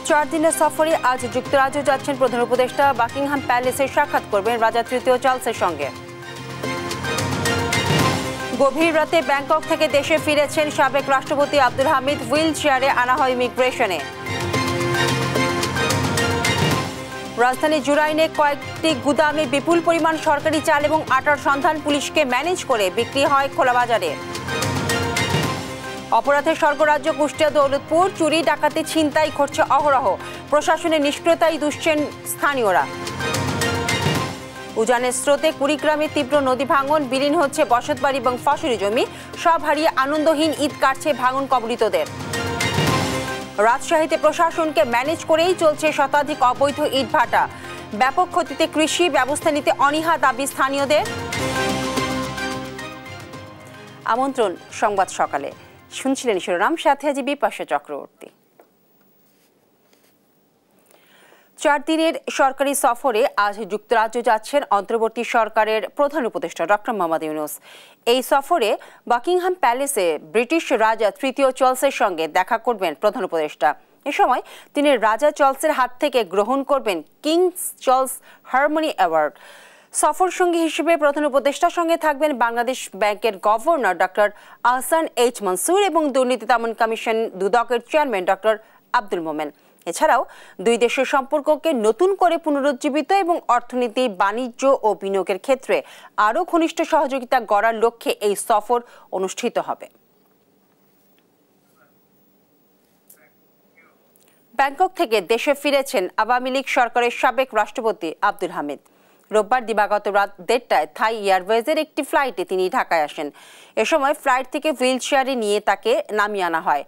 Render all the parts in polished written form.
4 দিনের সফরে আজ যুক্তরাজ্য যাচ্ছেন প্রধান উপদেষ্টা। বাকিংহাম প্যালেসে সাক্ষাৎ করবেন রাজা তৃতীয় চার্লসের সঙ্গে। গভীর রাতে ব্যাংকক থেকে দেশে ফিরেছেন সাবেক রাষ্ট্রপতি আব্দুল হামিদ। হুইল চেয়ারে আনা হয় ইমিগ্রেশনে। রাজধানী জুরাইনে কয়েকটি গুদামে বিপুল পরিমাণ সরকারি চাল এবং আটার সন্ধান পুলিশকে ম্যানেজ করে বিক্রি হয় খোলা বাজারে। অপরাধের স্বর্গরাজ্য কুষ্টিয়া দৌলতপুর, চুরি ডাকাতি ছিনতাই ঘটছে অহরহ। প্রশাসনের নিষ্ক্রিয়তায় দুষছেন স্থানীয়রা। উজানের স্রোতে কুড়িগ্রামে তীব্র নদী ভাঙন, বিলীন হচ্ছে বসতবাড়ি এবং ফসলি জমি। সব হারিয়ে আনন্দহীন ঈদ কাটছে ভাঙন কবলিতদের। রাজশাহীতে প্রশাসনকে ম্যানেজ করেই চলছে শতাধিক অবৈধ ইট ভাটা। ব্যাপক ক্ষতিতে কৃষি, ব্যবস্থা নিতে অনীহা দাবি স্থানীয়দের। আমন্ত্রণ সংবাদ সকালে, শুনছিলেন শিরোনাম, সাথে আছি বিপাশা চক্রবর্তী। 4 দিনের সরকারি সফরে আজ যুক্তরাজ্য যাচ্ছেন অন্তর্বর্তী সরকারের প্রধান উপদেষ্টা ডক্টর মোহাম্মদ ইউনূস। এই সফরে বাকিংহাম প্যালেসে ব্রিটিশ রাজা তৃতীয় চার্লসের সঙ্গে দেখা করবেন প্রধান উপদেষ্টা। এ সময় তিনি রাজা চার্লসের হাত থেকে গ্রহণ করবেন কিংস চার্লস হারমোনি অ্যাওয়ার্ড। সফর সঙ্গী হিসেবে প্রধান উপদেষ্টার সঙ্গে থাকবেন বাংলাদেশ ব্যাংকের governor doctor Ahsan H Mansur এবং দুর্নীতি দমন কমিশন দুদকের চেয়ারম্যান ডক্টর আব্দুল মোমেন। এছাড়াও দুই দেশের সম্পর্ককে নতুন করে পুনরুজ্জীবিত এবং অর্থনীতি, বাণিজ্য ও বিনিয়োগের ক্ষেত্রে আরও ঘনিষ্ঠ সহযোগিতা গড়ার লক্ষ্যে এই সফর অনুষ্ঠিত হবে। ব্যাংকক থেকে দেশে ফিরেছেন আওয়ামী লীগ সরকারের সাবেক রাষ্ট্রপতি আব্দুল হামিদ। রোববার দিবাগত রাত 1টায় থাই এয়ারওয়েজের একটি ফ্লাইটে তিনি ঢাকায় আসেন। এ সময় ফ্লাইট থেকে হুইল চেয়ারে নিয়ে তাকে নামিয়ে আনা হয়।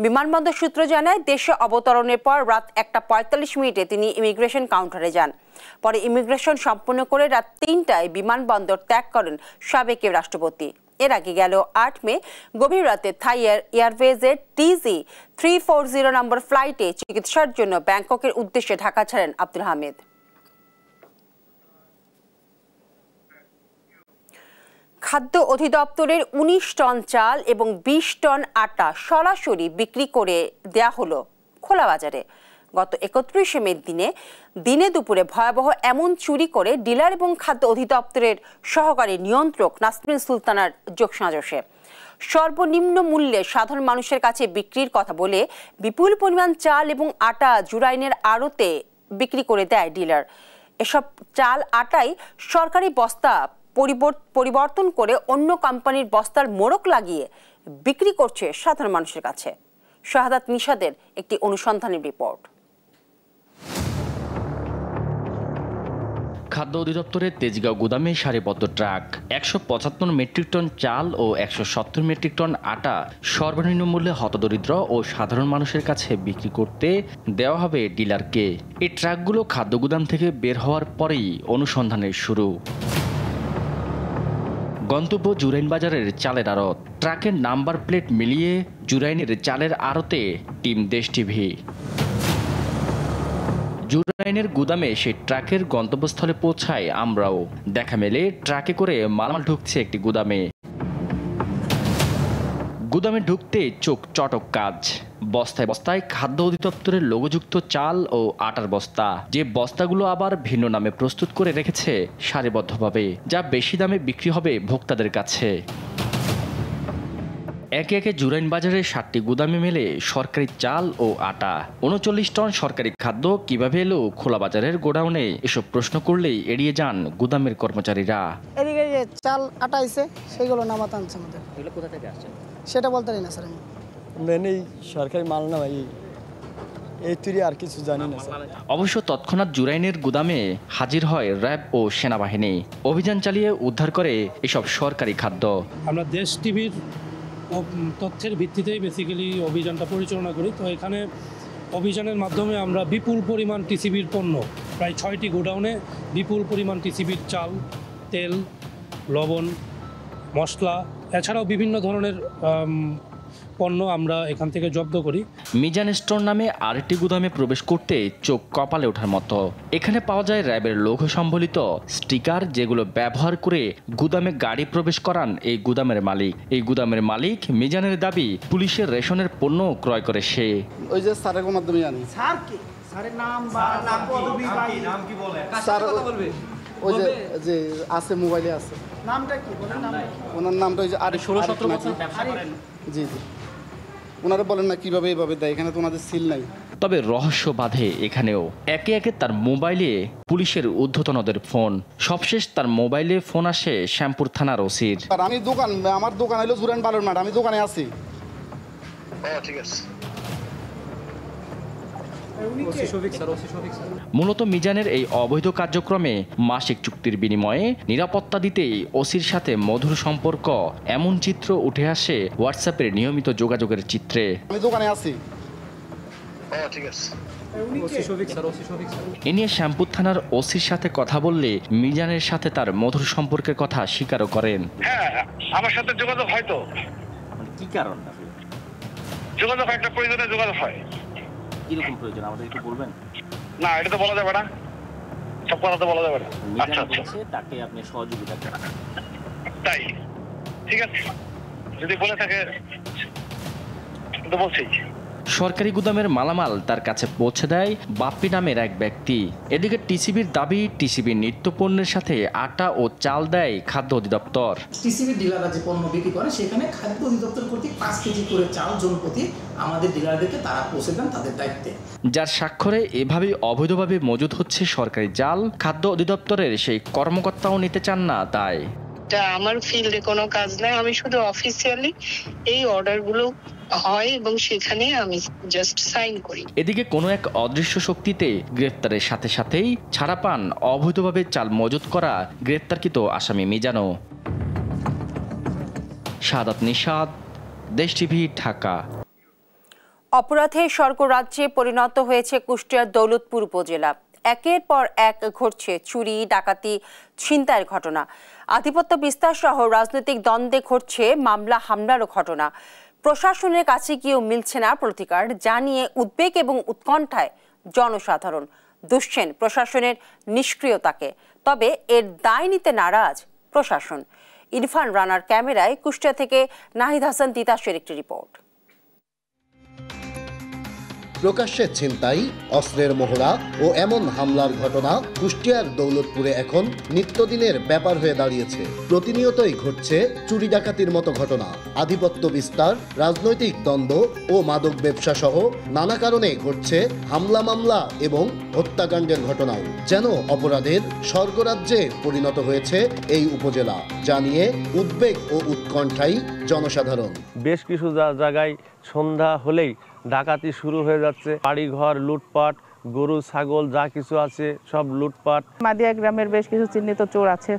বিমানবন্দর সূত্র জানায়, দেশে অবতরণের পর রাত 1:45 তিনি ইমিগ্রেশন কাউন্টারে যান। পরে ইমিগ্রেশন সম্পন্ন করে রাত 3টায় বিমানবন্দর ত্যাগ করেন সাবেক রাষ্ট্রপতি। এর আগে গেল 8 মে গভীর রাতে থাই এয়ারওয়েজের TZ340 নম্বর ফ্লাইটে চিকিৎসার জন্য ব্যাংককের উদ্দেশ্যে ঢাকা ছাড়েন আব্দুল হামিদ। খাদ্য অধিদপ্তরের 19 টন চাল এবং 20 টন আটা সরাসরি বিক্রি করে দেয়া হলো খোলা বাজারে। গত 31 মে দিনে দুপুরে ভয়াবহ এমন চুরি করে ডিলার এবং খাদ্য অধিদপ্তরের সহকারী নিয়ন্ত্রক নাসরিন সুলতানার যোগসাজশে সর্বনিম্ন মূল্যে সাধারণ মানুষের কাছে বিক্রির কথা বলে বিপুল পরিমাণ চাল এবং আটা জুরাইনের আড়তে বিক্রি করে দেয় ডিলার। এসব চাল আটাই সরকারি বস্তা পরিবর্তন করে অন্য কোম্পানির বস্তার মোড়ক লাগিয়ে বিক্রি করছে সাধারণ মানুষের কাছে। শাহাদাত নিশাদের একটি অনুসন্ধানী রিপোর্ট। খাদ্য অধিদপ্তরের তেজগাঁও গুদামে সারিবদ্ধ ট্রাক, 175 মেট্রিক টন চাল ও 170 মেট্রিক টন আটা সর্বনিম্ন মূল্যে হতদরিদ্র ও সাধারণ মানুষের কাছে বিক্রি করতে দেওয়া হবে ডিলারকে। এই ট্রাকগুলো খাদ্য গুদাম থেকে বের হওয়ার পরেই অনুসন্ধানের শুরু। গন্তব্য জুরাইন বাজারের চালের আড়ত। ট্রাকের নাম্বার প্লেট মিলিয়ে জুরাইনের চালের আড়তে টিম দেশ টিভি। জুরাইনের গুদামে সেই ট্রাকের গন্তব্যস্থলে পৌঁছায় আমরাও। দেখা মেলে ট্রাকে করে মালামাল ঢুকছে একটি গুদামে ঢুকতে চোখ চটক কাজ। বস্তায় বস্তায় খাদ্য অধিদপ্তরের লোগোযুক্ত চাল ও আটার বস্তা, যে বস্তাগুলো আবার ভিন্ন নামে প্রস্তুত করে রেখেছে সারিবদ্ধভাবে, যা বেশি দামে বিক্রি হবে ভোক্তাদের কাছে। একে একে জুরাইন বাজারে 7টি গুদামে মেলে সরকারি চাল ও আটা। 39 টন সরকারি খাদ্য কিভাবে এলো খোলা বাজারের গোডাউনে, এসব প্রশ্ন করলেই এড়িয়ে যান গুদামের কর্মচারীরা। এদিকে যে চাল আটা আছে সেগুলো নামাতে আনছে আমাদের। এগুলো কোথা থেকে আসছে সেটা বলতে পারি না স্যার। এই সরকারি মাল না ভাই, এই তুই আর কিছু জানি না। অবশ্য তৎক্ষণাৎ জুরাইনের গুদামে হাজির হয় র্যাব ও সেনাবাহিনী। অভিযান চালিয়ে উদ্ধার করে এসব সরকারি খাদ্য। আমরা দেশ টিভির তথ্যের ভিত্তিতেই বেসিক্যালি অভিযানটা পরিচালনা করি। তো এখানে অভিযানের মাধ্যমে আমরা বিপুল পরিমাণ টিসিবির পণ্য, প্রায় 6টি গোডাউনে বিপুল পরিমাণ টিসিবির চাল, তেল, লবণ, মশলা, এছাড়াও বিভিন্ন ধরনের পণ্য আমরা এখান থেকে জব্দ করি। মিজান স্টোর নামে আরেকটি গুদামে প্রবেশ করতে চোখ কপালে ওঠার মতো। এখানে পাওয়া যায় র্যাবের লৌহ সম্বলিত স্টিকার, যেগুলো ব্যবহার করে গুদামে গাড়ি প্রবেশ করান এই গুদামের মালিক। এই গুদামের মালিক মিজানের দাবি, পুলিশের রেশনের পণ্য ক্রয় করে সে। ওই যে স্যারের মাধ্যমে জানি স্যার কি স্যারের নাম বা নাম কি বলে স্যার ওই যে আছে মোবাইলে আছে। নামটা কি বলেন? নাম ওনার নামটা ওই যে আরিফ 16-17 বছর ব্যবসা করেন। জি জি, ওনারা বলেন না কিভাবে এইভাবে দেয়, এখানে তো ওনাদের সিল নাই। তবে রহস্য বাঁধে এখানেও। একে একে তার মোবাইলে পুলিশের ঊর্ধ্বতনদের ফোন। সবশেষ তার মোবাইলে ফোন আসে শ্যামপুর থানার ওসির। আমি আমার দোকান হলো জুরান বালুর মাঠ, আমি দোকানে আছি। ঠিক আছে। মূলত মিজানের এই অবৈধ কার্যক্রমে মাসিক চুক্তির বিনিময়ে নিরাপত্তা দিতেই ওসির সাথে মধুর সম্পর্ক, এমন চিত্র উঠে আসে হোয়াটসঅ্যাপের নিয়মিত যোগাযোগের চিত্রে। আমি দোকানে আছি। ঠিক আছে। এ নিয়ে শ্যামপুর থানার ওসির সাথে কথা বললে মিজানের সাথে তার মধুর সম্পর্কের কথা স্বীকারও করেন। হ্যাঁ, আমার সাথে যোগাযোগ হয় তো। কি কারণ? যোগাযোগ একটা প্রয়োজনে যোগাযোগ হয়। কিরকম প্রয়োজন আমাদের একটু বলবেন? না, এটা তো বলা যাবে না, সব কথা তো বলা যাবে না। আচ্ছা, তাকে আপনি সহযোগিতা করেন। তাই ঠিক আছে, যদি বলে থাকে তো বলছি। সরকারি গুদামের মালামাল তার কাছে পৌঁছে দেয় বাপ্পি নামের এক ব্যক্তি। এদিকে টিসিবির দাবি, টিসিবির নিত্যপণ্যের সাথে আটা ও চাল দেয় খাদ্য অধিদপ্তর। টিসিবি ডিলাররা যে পণ্য বিক্রি করে সেখানে খাদ্য অধিদপ্তর কর্তৃক 5 কেজি করে চাল জনপ্রতি আমাদের ডিলারদেরকে তারা পৌঁছে দেন তাদের দায়িত্বে। যার স্বাক্ষরে এভাবেই অবৈধভাবে মজুদ হচ্ছে সরকারি জাল। খাদ্য অধিদপ্তরের সেই কর্মকর্তাও নিতে চান না দায়। আমার ফিল্ডে কোনো কাজ নাই, আমি শুধু অফিসিয়ালি এই অর্ডারগুলো হয় এবং সেখানে আমি জাস্ট সাইন করি। এদিকে কোনো এক অদৃশ্য শক্তিতে গ্রেফতারের সাথে সাথেই ছাড়া পান অবৈধভাবে চাল মজুত করা গ্রেফতারকৃত আসামি মিজানও। শাহাদাত নিশাদ, দেশ টিভি, ঢাকা। অপরাধের স্বর্গরাজ্যে পরিণত হয়েছে কুষ্টিয়ার দৌলতপুর উপজেলা। একের পর এক ঘটছে চুরি, ডাকাতি, ছিনতাইয়ের ঘটনা। আধিপত্য বিস্তার সহ রাজনৈতিক দ্বন্দ্বে ঘটছে মামলা হামলারও ঘটনা। প্রশাসনের কাছে গিয়েও মিলছে না প্রতিকার, জানিয়ে উদ্বেগ এবং উৎকণ্ঠায় জনসাধারণ। দুষছেন প্রশাসনের নিষ্ক্রিয়তাকে। তবে এর দায় নিতে নারাজ প্রশাসন। ইরফান রানার ক্যামেরায় কুষ্টিয়া থেকে নাহিদ হাসান তিতাসের একটি রিপোর্ট। প্রকাশ্যে ছিনতাই, অস্ত্রের মহড়া ও এমন হামলার ঘটনা কুষ্টিয়ার দৌলতপুরে এখন নিত্যদিনের ব্যাপার হয়ে দাঁড়িয়েছে। প্রতিনিয়তই ঘটছে চুরি ডাকাতির মতো ঘটনা। আধিপত্য বিস্তার, রাজনৈতিক দ্বন্দ্ব ও মাদক ব্যবসা সহ নানা কারণে ঘটছে হামলা, মামলা এবং হত্যাকাণ্ডের ঘটনাও। যেন অপরাধের স্বর্গরাজ্যে পরিণত হয়েছে এই উপজেলা, জানিয়ে উদ্বেগ ও উৎকণ্ঠায় জনসাধারণ। বেশ কিছু জায়গায় সন্ধ্যা হলেই ডাকাতি শুরু হয়ে যাচ্ছে। বাড়িঘর লুটপাট, গরু ছাগল যা কিছু আছে সব লুটপাট। মাদিয়া গ্রামের বেশ কিছু চিহ্নিত চোর আছে।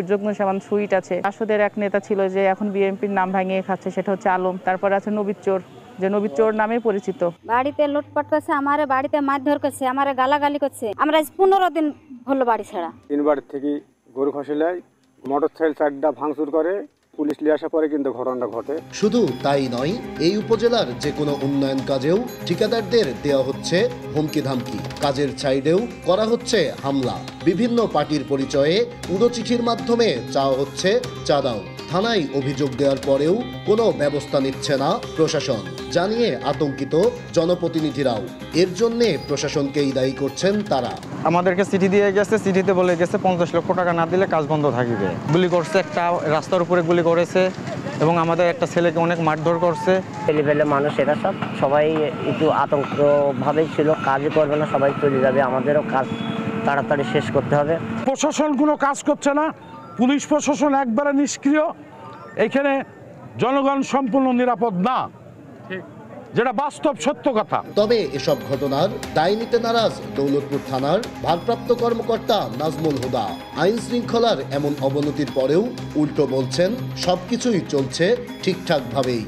যজ্ঞসামান সুইট আছে। আসদের এক নেতা ছিল যে এখন বিএনপির নাম ভাঙিয়ে খাচ্ছে, সেটা হচ্ছে আলম। তারপরে আছে নবীর চোর, যে নবীর চোর নামে পরিচিত। বাড়িতে লুটপাট করছে, আমারে বাড়িতে মারধর করছে, আমারে গালাগালি করছে। আমরা 15 দিন হলো বাড়ি ছাড়া। 3 বার থেকে গরু খসিলাই মোটরসাইকেল 4টা ভাঙচুর করে, পুলিশ নিয়ে আসার পরে কিন্তু ঘটনাটা ঘটে। শুধু তাই নয়, এই উপজেলার যে কোনো উন্নয়ন কাজেও ঠিকাদারদের দেওয়া হচ্ছে হুমকি ধামকি। কাজের সাইডেও করা হচ্ছে হামলা। বিভিন্ন পার্টির পরিচয়ে উড়ো চিঠির মাধ্যমে চাওয়া হচ্ছে চাঁদাও। থানায় অভিযোগ দেওয়ার পরেও কোনো ব্যবস্থা নিচ্ছে না প্রশাসন, জানিয়ে আতঙ্কিত জনপ্রতিনিধিরাও। এর জন্যে প্রশাসনকেই দায়ী করছেন তারা। আমাদেরকে চিঠি দিয়ে গেছে, চিঠিতে বলে গেছে 50 লক্ষ টাকা না দিলে কাজ বন্ধ থাকবে। গুলি করছে, একটা রাস্তার উপরে গুলি করেছে এবং আমাদের একটা ছেলেকে অনেক মারধর করছে। ছেলেপেলে মানুষ এরা সবাই একটু আতঙ্কভাবেই ছিল, কাজই করবে না, সবাই চলে যাবে। আমাদেরও কাজ তাড়াতাড়ি শেষ করতে হবে। প্রশাসন কোনো কাজ করছে না, পুলিশ প্রশাসন একবারে নিষ্ক্রিয়। এখানে জনগণ সম্পূর্ণ নিরাপদ না, যেটা বাস্তব সত্য কথা। তবে এসব ঘটনার দায় নিতে নারাজ দৌলতপুর থানার ভারপ্রাপ্ত কর্মকর্তা নাজমুল হুদা। আইন শৃঙ্খলার এমন অবনতির পরেও উল্টো বলছেন সবকিছুই চলছে ঠিকঠাক ভাবেই।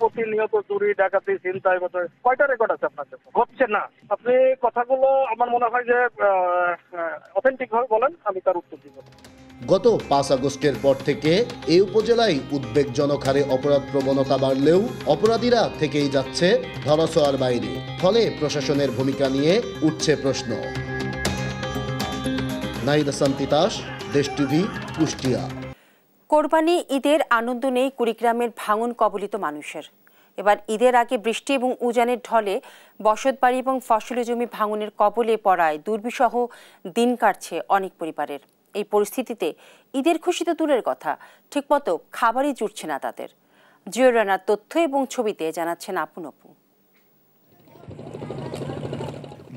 প্রতিনিয়ত চুরি ডাকাতি ছিনতাই কয়টা রেকর্ড আছে আপনার কাছে? হচ্ছে না। আপনি কথাগুলো আমার মনে হয় যে অথেন্টিক ভাবে বলেন, আমি তার উত্তর দিব। গত 5 আগস্টের পর থেকে এই উপজেলায় উদ্বেগজনক হারে অপরাধ প্রবণতা বাড়লেও অপরাধীরা থেকেই যাচ্ছে ধরাছোঁয়ার বাইরে। ফলে প্রশাসনের ভূমিকা নিয়ে উঠছে প্রশ্ন। নাহিদ হাসান তিতাস, দেশ টিভি, কুষ্টিয়া। কোরবানি ঈদের আনন্দ নেই কুড়িগ্রামের ভাঙন কবলিত মানুষের। এবার ঈদের আগে বৃষ্টি এবং উজানের ঢলে বসতবাড়ি এবং ফসলি জমি ভাঙনের কবলে পড়ায় দুর্বিষহ দিন কাটছে অনেক পরিবারের। এই পরিস্থিতিতে ঈদের খুশি তো দূরের কথা, ঠিকমতো খাবারই জুটছে না তাদের। জিও রানার তথ্য এবং ছবিতে জানাচ্ছেন আপন আপু।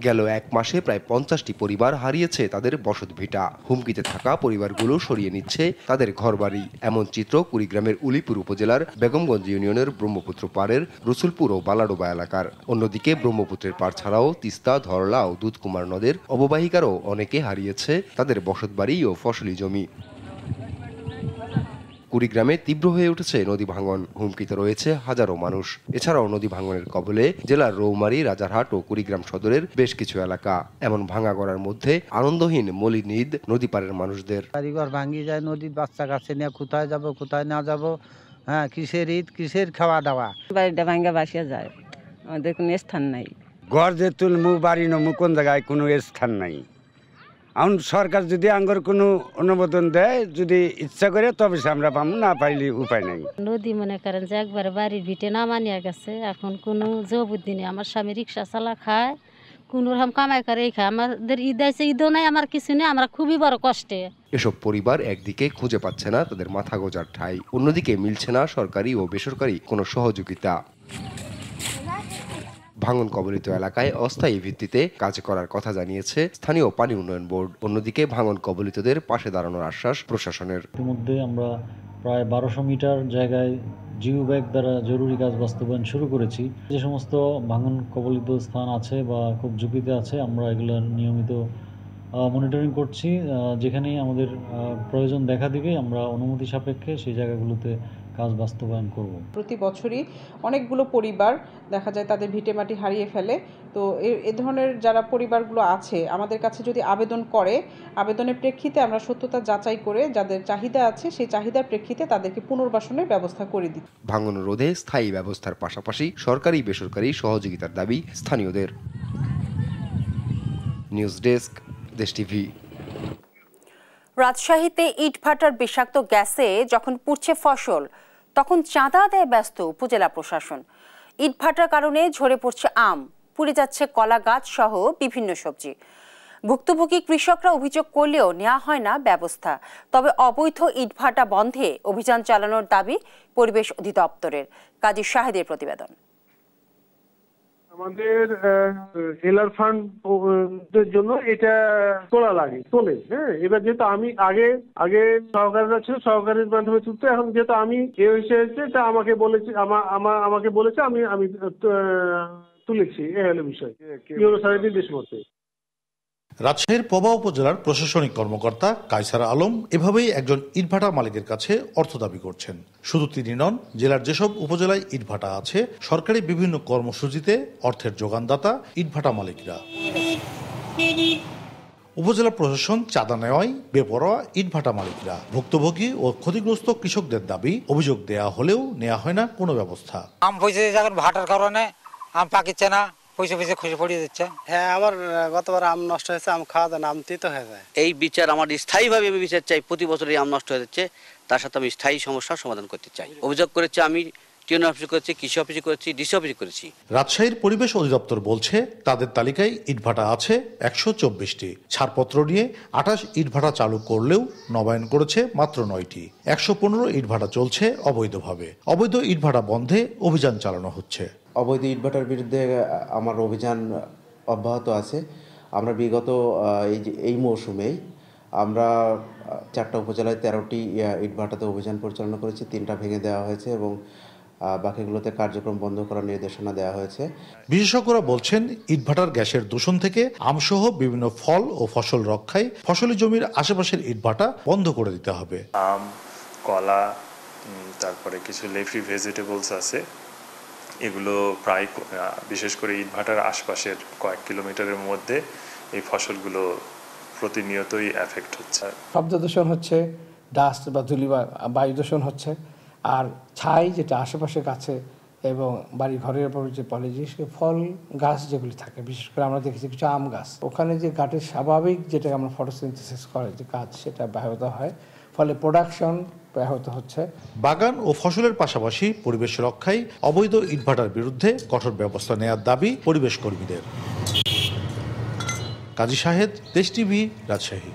গেল এক মাসে প্রায় 50টি পরিবার হারিয়েছে তাদের বসতভিটা। হুমকিতে থাকা পরিবারগুলো সরিয়ে নিচ্ছে তাদের ঘরবাড়ি। এমন চিত্র কুড়িগ্রামের উলিপুর উপজেলার বেগমগঞ্জ ইউনিয়নের ব্রহ্মপুত্র পাড়ের রসুলপুর ও বালাডোবা এলাকার। অন্যদিকে ব্রহ্মপুত্রের পাড় ছাড়াও তিস্তা, ধরলা ও দুধকুমার নদের অববাহিকারও অনেকে হারিয়েছে তাদের বসতবাড়ি ও ফসলি জমি। কুড়িগ্রামে তীব্র হয়ে উঠেছে নদী ভাঙন, হুমকিতে রয়েছে হাজারো মানুষ। এছাড়াও নদী ভাঙনের কবলে জেলার রৌমারী, রাজারহাট ও কুড়িগ্রাম সদরের বেশ কিছু এলাকা। এমন ভাঙা গড়ার মধ্যে আনন্দহীন মলিন ঈদ নদী পাড়ের মানুষদের। বাড়িঘর ভাঙি যায়, নদীর বাচ্চা কাছে নিয়ে কোথায় যাব কোথায় না যাব, হ্যাঁ কিসের ঈদ কিসের খাওয়া দাওয়া। বাড়িটা ভাঙ্গা বাসিয়া যায়, আমাদের কোনো স্থান নাই। ঘর যে তুলমু বাড়ি নমু কোন জায়গায় কোনো স্থান নাই। এখন সরকার যদি আঙ্গর কোনো অনুমোদন দেয়, যদি ইচ্ছা করে তবে আমরা পাবো, না পাইলে উপায় নাই। নদী মনে করেন যে একবারে বাড়ির ভিটে নামা নিয়ে গেছে, এখন কোনো জবুদ্দি নেই। আমার স্বামী রিক্সা চালা খায়, কোনো রকম কামাই করে খায়। আমাদের ঈদ আছে, ঈদও নাই, আমার কিছু নেই, আমরা খুবই বড় কষ্টে। এসব পরিবার একদিকে খুঁজে পাচ্ছে না তাদের মাথা গোঁজার ঠাঁই, অন্যদিকে মিলছে না সরকারি ও বেসরকারি কোনো সহযোগিতা। ভাঙন কবলিত এলাকায় অস্থায়ী ভিত্তিতে কাজ করার কথা জানিয়েছে স্থানীয় পানি উন্নয়ন বোর্ড। অন্যদিকে ভাঙন কবলিতদের পাশে দাঁড়ানোর আশ্বাস প্রশাসনের। ইতিমধ্যে আমরা প্রায় 1200 মিটার জায়গায় জিও ব্যাগ দ্বারা জরুরি কাজ বাস্তবায়ন শুরু করেছি। যে সমস্ত ভাঙন কবলিত স্থান আছে বা খুব ঝুঁকিতে আছে, আমরা এগুলো নিয়মিত মনিটরিং করছি। যেখানেই আমাদের প্রয়োজন দেখা দিবে, আমরা অনুমতি সাপেক্ষে সেই জায়গাগুলোতে কাজ বাস্তবায়ন করব। প্রতি বছরই অনেকগুলো পরিবার দেখা যায় তাদের ভিটেমাটি হারিয়ে ফেলে। তো এ ধরনের যারা পরিবারগুলো আছে আমাদের কাছে যদি আবেদন করে, আবেদনের প্রেক্ষিতে আমরা সত্যতা যাচাই করে যাদের চাহিদা আছে সেই চাহিদার প্রেক্ষিতে তাদেরকে পুনর্বাসনের ব্যবস্থা করে দিই। ভাঙন রোধে স্থায়ী ব্যবস্থার পাশাপাশি সরকারি বেসরকারি সহযোগিতার দাবি স্থানীয়দের। নিউজ ডেস্ক, দেশ টিভি। রাজশাহীতে ইটভাটার বিষাক্ত গ্যাসে যখন পুড়ছে ফসল, তখন চাঁদা আদায়ে ব্যস্ত উপজেলা প্রশাসন। ইটভাটার কারণে ঝরে পড়ছে আম, পুড়ে যাচ্ছে কলা গাছ সহ বিভিন্ন সবজি। ভুক্তভোগী কৃষকরা অভিযোগ করলেও নেওয়া হয় না ব্যবস্থা। তবে অবৈধ ইটভাটা বন্ধে অভিযান চালানোর দাবি পরিবেশ অধিদপ্তরের। কাজী শাহেদের প্রতিবেদন। আমাদের এলআর ফান্ডের জন্য এটা তোলে। হ্যাঁ, এবার যেহেতু আমি আগে সহকারীরা ছিল, সহকারীর মাধ্যমে তুলতে, এখন যেহেতু আমি এ হয়েছে তা আমাকে বলেছে আমি তুলেছি। এ হলো বিষয়, কি হলো সারাদিন দেশ মধ্যে। রাজশাহীর পবা উপজেলার প্রশাসনিক কর্মকর্তা কায়সার আলম এভাবেই একজন ইটভাটা মালিকের কাছে অর্থ দাবি করছেন। শুধু তিনি নন, জেলার যেসব উপজেলায় ইটভাটা আছে সরকারি বিভিন্ন কর্মসূচিতে অর্থের যোগানদাতা ইটভাটা মালিকরা। উপজেলা প্রশাসন চাঁদা নেওয়ায় বেপরোয়া ইটভাটা মালিকরা। ভুক্তভোগী ও ক্ষতিগ্রস্ত কৃষকদের দাবি, অভিযোগ দেয়া হলেও নেওয়া হয় না কোনো ব্যবস্থা। আম পয়সা ভাটার কারণে আম পাকিচ্ছে না, পয়সা খসে পড়িয়ে দিচ্ছে। হ্যাঁ, আমার গতবার আম নষ্ট হয়েছে, আম খাওয়া যায় না, আম তিতো হয়ে যায়। এই বিচার আমার স্থায়ীভাবে আমি বিচার চাই। প্রতি বছর এই আম নষ্ট হয়ে যাচ্ছে, তার সাথে আমি স্থায়ী সমস্যার সমাধান করতে চাই। অভিযোগ করেছি আমি টিউন অফিসে করেছি, কৃষি অফিসে করেছি, ডিসি অফিসে করেছি। রাজশাহীর পরিবেশ অধিদপ্তর বলছে তাদের তালিকায় ইটভাটা আছে 124টি। ছাড়পত্র নিয়ে 28 ইটভাটা চালু করলেও নবায়ন করেছে মাত্র 9টি। 115 ইটভাটা চলছে অবৈধভাবে। অবৈধ ইটভাটা বন্ধে অভিযান চালানো হচ্ছে। অবৈধ ইটভাটার বিরুদ্ধে আমার অভিযান অব্যাহত আছে। আমরা বিগত এই মৌসুমেই আমরা 4টা উপজেলায় 13টি ইটভাটাতে অভিযান পরিচালনা করেছি। 3টা ভেঙে দেওয়া হয়েছে এবং বাকিগুলোতে কার্যক্রম বন্ধ করার নির্দেশনা দেওয়া হয়েছে। বিশেষজ্ঞরা বলছেন ইটভাটার গ্যাসের দূষণ থেকে আমসহ বিভিন্ন ফল ও ফসল রক্ষায় ফসলি জমির আশেপাশের ইটভাটা বন্ধ করে দিতে হবে। আম, কলা, তারপরে কিছু লিফি ভেজিটেবলস আছে, এগুলো প্রায় বিশেষ করে ইটভাটার আশপাশের কয়েক কিলোমিটারের মধ্যে এই ফসলগুলো প্রতিনিয়তই এফেক্ট হচ্ছে। শব্দ দূষণ হচ্ছে, ডাস্ট বা ধূলি বা বায়ু দূষণ হচ্ছে, আর ছাই যেটা আশেপাশে গাছে এবং বাড়ি ঘরের উপর যে পড়ে, যে ফল গাছ যেগুলি থাকে, বিশেষ করে আমরা দেখেছি কিছু আম গাছ, ওখানে যে কাঠের স্বাভাবিক যেটা আমরা ফটোসিনথেসিস করে যে কাজ, সেটা ব্যাহত হয়, ফলে প্রোডাকশন ব্যাহত হচ্ছে। বাগান ও ফসলের পাশাপাশি পরিবেশ রক্ষায় অবৈধ ইটভাটার বিরুদ্ধে কঠোর ব্যবস্থা নেওয়ার দাবি পরিবেশ কর্মীদের। কাজী শাহেদ, দেশ টিভি, রাজশাহী।